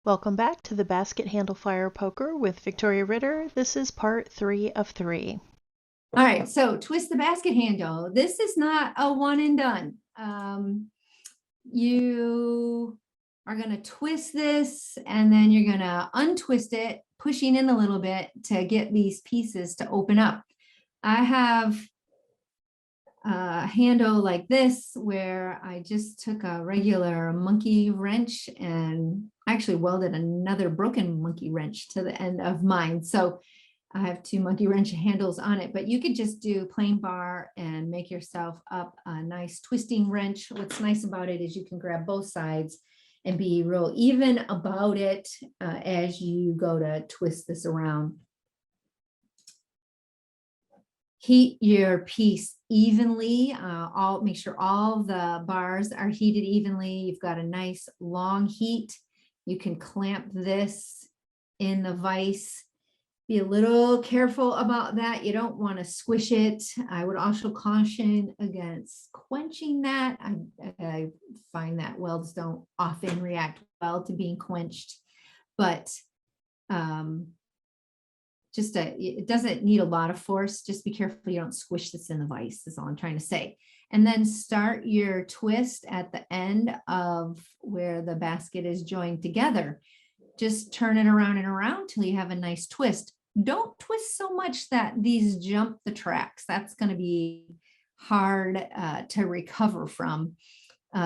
Welcome back to the basket handle fire poker with Victoria Ritter. This is part 3 of 3. All right, so twist the basket handle. This is not a one and done. You are going to twist this and then you're going to untwist it, pushing in a little bit to get these pieces to open up. I have a handle like this where I just took a regular monkey wrench and actually welded another broken monkey wrench to the end of mine. So I have 2 monkey wrench handles on it, but you could just do plain bar and make yourself up a nice twisting wrench. What's nice about it is you can grab both sides and be real even about it as you go to twist this around. Heat your piece evenly. Make sure all the bars are heated evenly. You've got a nice long heat. You can clamp this in the vise. Be a little careful about that. You don't want to squish it. I would also caution against quenching that. I find that welds don't often react well to being quenched, but it doesn't need a lot of force. Just be careful you don't squish this in the vise, is all I'm trying to say. And then start your twist at the end of where the basket is joined together. Just turn it around and around till you have a nice twist. Don't twist so much that these jump the tracks. That's going to be hard to recover from.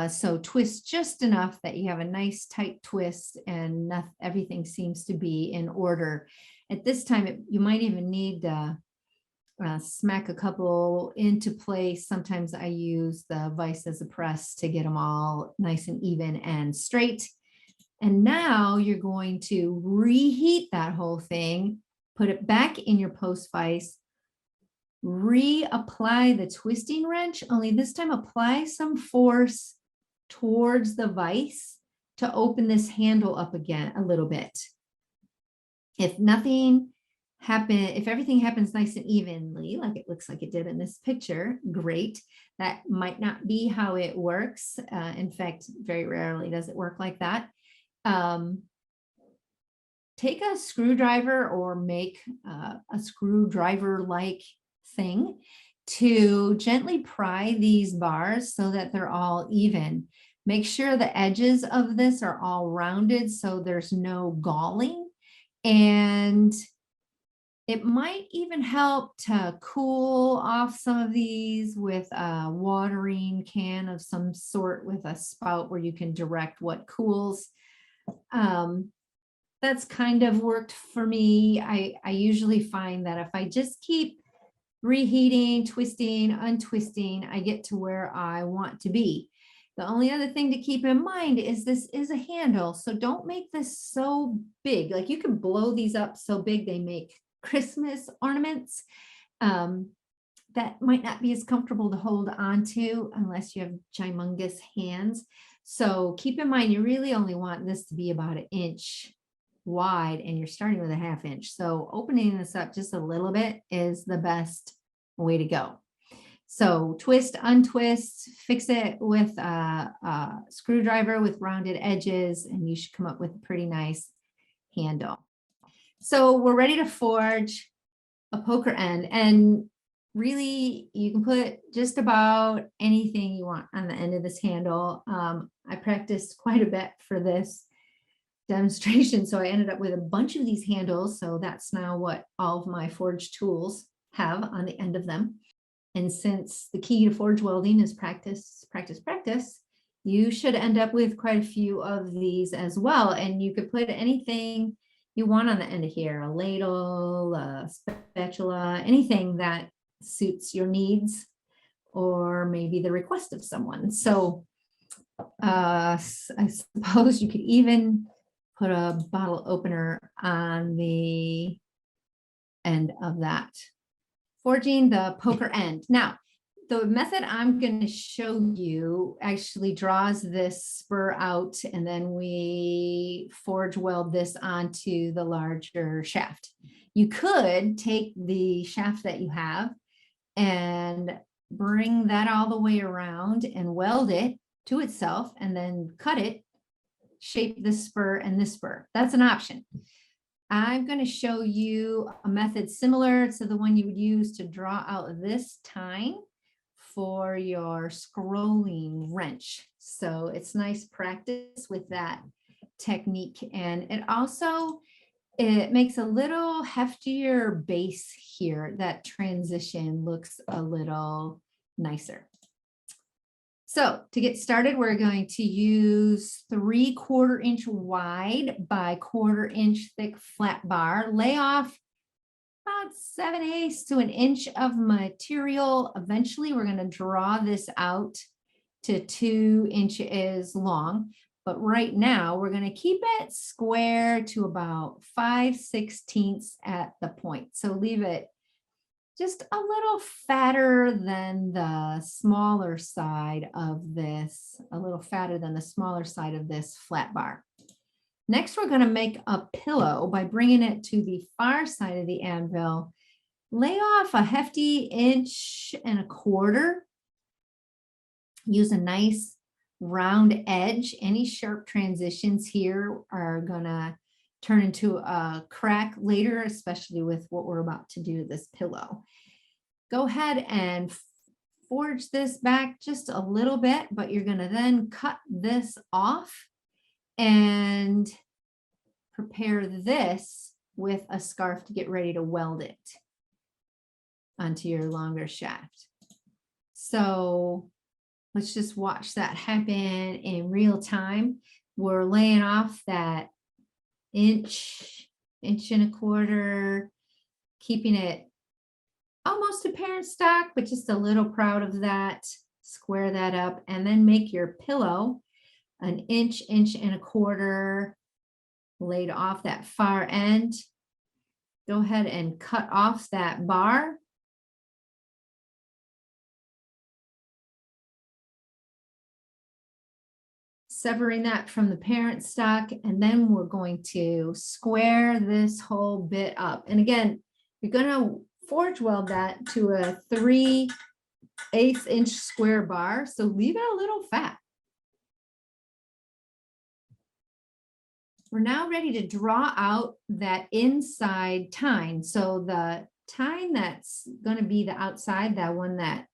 So twist just enough that you have a nice tight twist and everything seems to be in order. At this time, you might even need to smack a couple into place. Sometimes I use the vise as a press to get them all nice and even and straight. And now you're going to reheat that whole thing, put it back in your post vise, reapply the twisting wrench, only this time apply some force towards the vise to open this handle up again a little bit. If everything happens nice and evenly, like it looks like it did in this picture, great. That might not be how it works. In fact, very rarely does it work like that. Take a screwdriver or make a screwdriver-like thing to gently pry these bars so that they're all even. Make sure the edges of this are all rounded so there's no galling. And it might even help to cool off some of these with a watering can of some sort with a spout where you can direct what cools. That's kind of worked for me. I usually find that if I just keep reheating, twisting, untwisting, I get to where I want to be. The only other thing to keep in mind is this is a handle, so don't make this so big. Like you can blow these up so big they make Christmas ornaments. That might not be as comfortable to hold on to unless you have humongous hands. So keep in mind, you really only want this to be about 1 inch wide and you're starting with a 1/2 inch. So opening this up just a little bit is the best way to go. So twist, untwist, fix it with a screwdriver with rounded edges, and you should come up with a pretty nice handle. So we're ready to forge a poker end, and really you can put just about anything you want on the end of this handle. I practiced quite a bit for this demonstration, so I ended up with a bunch of these handles. So that's now what all of my forge tools have on the end of them. And since the key to forge welding is practice, practice, practice, you should end up with quite a few of these as well. And you could put anything you want on the end of here, a ladle, a spatula, anything that suits your needs or maybe the request of someone. So I suppose you could even put a bottle opener on the end of that. Forging the poker end. Now, the method I'm going to show you actually draws this spur out, and then we forge weld this onto the larger shaft. You could take the shaft that you have and bring that all the way around and weld it to itself and then cut it shape this spur and this spur. That's an option. I'm going to show you a method similar to the one you would use to draw out this tine for your scrolling wrench. So it's nice practice with that technique. And it makes a little heftier base here. That transition looks a little nicer. So to get started, we're going to use 3/4 inch wide by 1/4 inch thick flat bar. Lay off about 7/8 to an inch of material. Eventually, we're going to draw this out to 2 inches long. But right now, we're going to keep it square to about 5/16 at the point. So leave it just a little fatter than the smaller side of this, flat bar. Next, we're going to make a pillow by bringing it to the far side of the anvil. Lay off a hefty 1.25 inches. Use a nice round edge. Any sharp transitions here are going to turn into a crack later, especially with what we're about to do to this pillow. Go ahead and forge this back just a little bit, but you're going to then cut this off and prepare this with a scarf to get ready to weld it onto your longer shaft. So let's just watch that happen in real time. We're laying off that 1.25 inches, keeping it almost a parent stock, but just a little proud of that. Square that up and then make your pillow 1 inch, 1.25 inches laid off that far end. Go ahead and cut off that bar. Severing that from the parent stock, and then we're going to square this whole bit up. And again, you're going to forge weld that to a 3/8 inch square bar, so leave it a little fat. We're now ready to draw out that inside tine. So the tine that's going to be the outside, that one that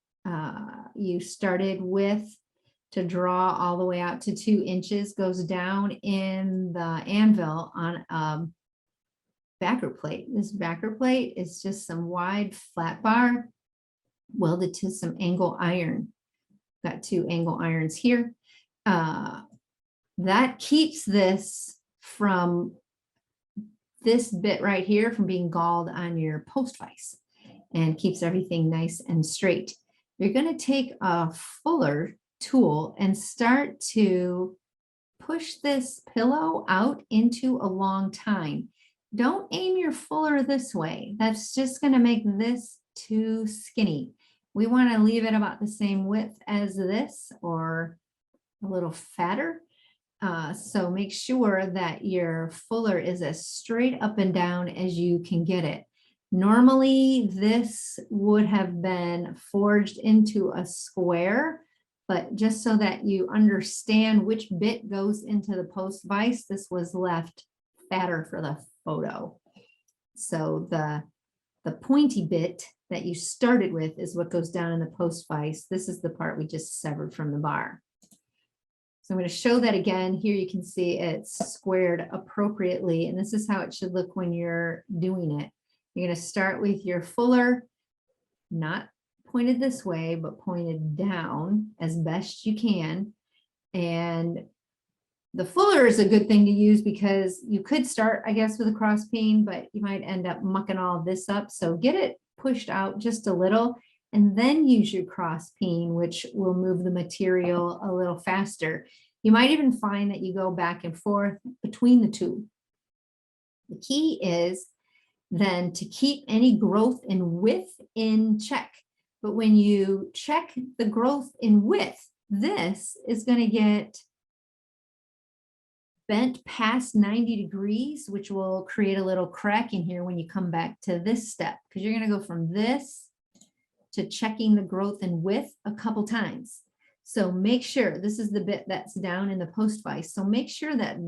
you started with to draw all the way out to 2 inches, goes down in the anvil on a backer plate. This backer plate is just some wide flat bar welded to some angle iron. Got 2 angle irons here. That keeps this bit right here from being galled on your post vise and keeps everything nice and straight. You're going to take a fuller tool and start to push this pillow out into a long tine. Don't aim your fuller this way. That's just going to make this too skinny. We want to leave it about the same width as this or a little fatter. So make sure that your fuller is as straight up and down as you can get it. Normally, this would have been forged into a square, but just so that you understand which bit goes into the post vise, this was left fatter for the photo. So the pointy bit that you started with is what goes down in the post vise. This is the part we just severed from the bar. So I'm going to show that again. Here you can see it's squared appropriately, and this is how it should look when you're doing it. You're going to start with your fuller, not pointed this way, but pointed down as best you can. And the fuller is a good thing to use because you could start, I guess, with a cross peen, but you might end up mucking all of this up. So get it pushed out just a little and then use your cross peen, which will move the material a little faster. You might even find that you go back and forth between the two. The key is then to keep any growth in width in check. But when you check the growth in width, this is going to get bent past 90 degrees, which will create a little crack in here when you come back to this step, because you're going to go from this to checking the growth and width a couple times. So make sure this is the bit that's down in the post vise. So make sure that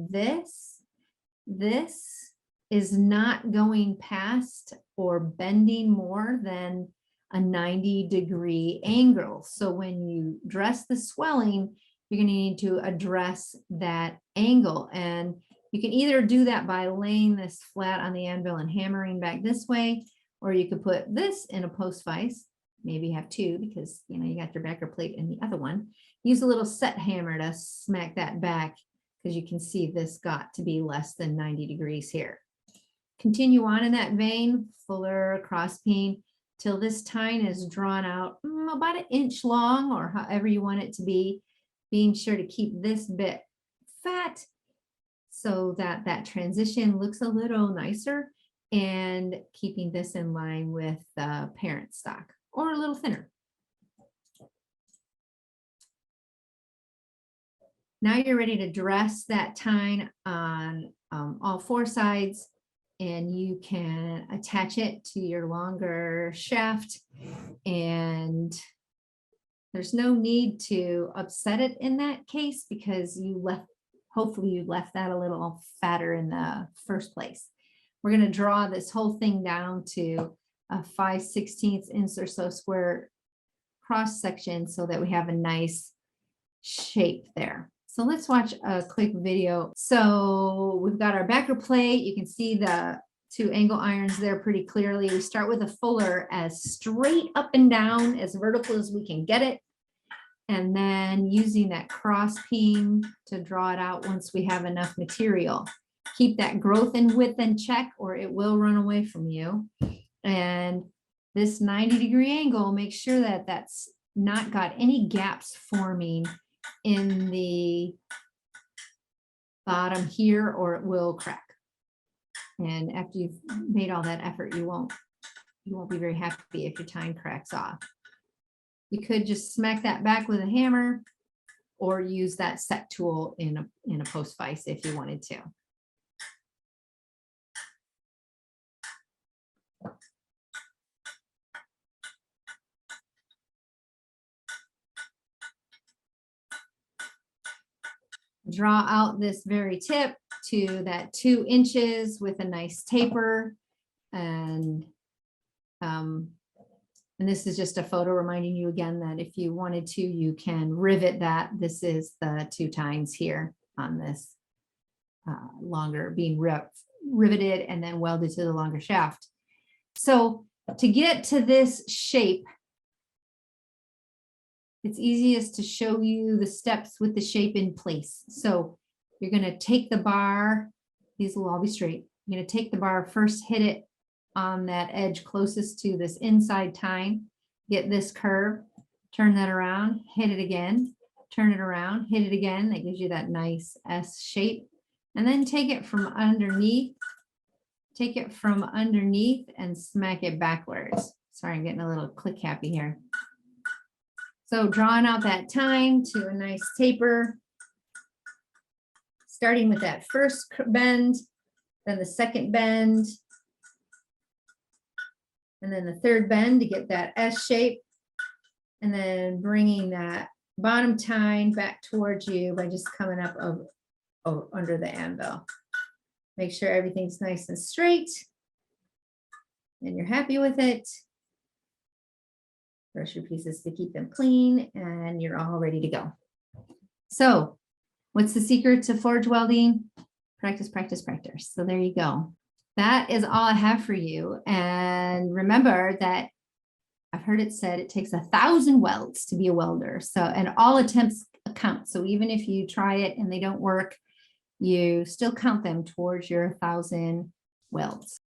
this is not going past or bending more than a 90-degree angle. So when you dress the swelling, you're going to need to address that angle. And you can either do that by laying this flat on the anvil and hammering back this way, or you could put this in a post vise. Maybe have two because you got your backer plate in the other one. Use a little set hammer to smack that back because you can see this got to be less than 90 degrees here. Continue on in that vein, fuller cross peen, till this tine is drawn out about an inch long or however you want it to be, being sure to keep this bit fat so that that transition looks a little nicer, and keeping this in line with the parent stock or a little thinner. Now you're ready to dress that tine on all four sides, and you can attach it to your longer shaft, and there's no need to upset it in that case because hopefully you left that a little fatter in the first place. We're going to draw this whole thing down to a 5/16 inch or so square cross section so that we have a nice shape there. So let's watch a quick video. So we've got our backer plate. You can see the two angle irons there pretty clearly. We start with a fuller as straight up and down, as vertical as we can get it. And then using that cross peen to draw it out once we have enough material. Keep that growth and width in check or it will run away from you. And this 90-degree angle, make sure that that's not got any gaps forming in the bottom here or it will crack. And after you've made all that effort, you won't be very happy if your tine cracks off. You could just smack that back with a hammer or use that set tool in a post vise if you wanted to. Draw out this very tip to that 2 inches with a nice taper. And this is just a photo reminding you again that if you wanted to, you can rivet that. This is the 2 tines here on this longer being riveted and then welded to the longer shaft. So to get to this shape, it's easiest to show you the steps with the shape in place. So you're going to take the bar, these will all be straight. You're going to take the bar, first hit it on that edge closest to this inside tine, get this curve, turn that around, hit it again, turn it around, hit it again. That gives you that nice S shape. And then take it from underneath and smack it backwards. Sorry, I'm getting a little click happy here. So drawing out that tine to a nice taper, starting with that first bend, then the second bend, and then the third bend to get that S shape, and then bringing that bottom tine back towards you by just coming up under the anvil. Make sure everything's nice and straight and you're happy with it. Brush your pieces to keep them clean and you're all ready to go. So what's the secret to forge welding? Practice, practice, practice. So there you go. That is all I have for you. And remember that I've heard it said it takes 1,000 welds to be a welder. So, and all attempts count. So even if you try it and they don't work, you still count them towards your 1,000 welds.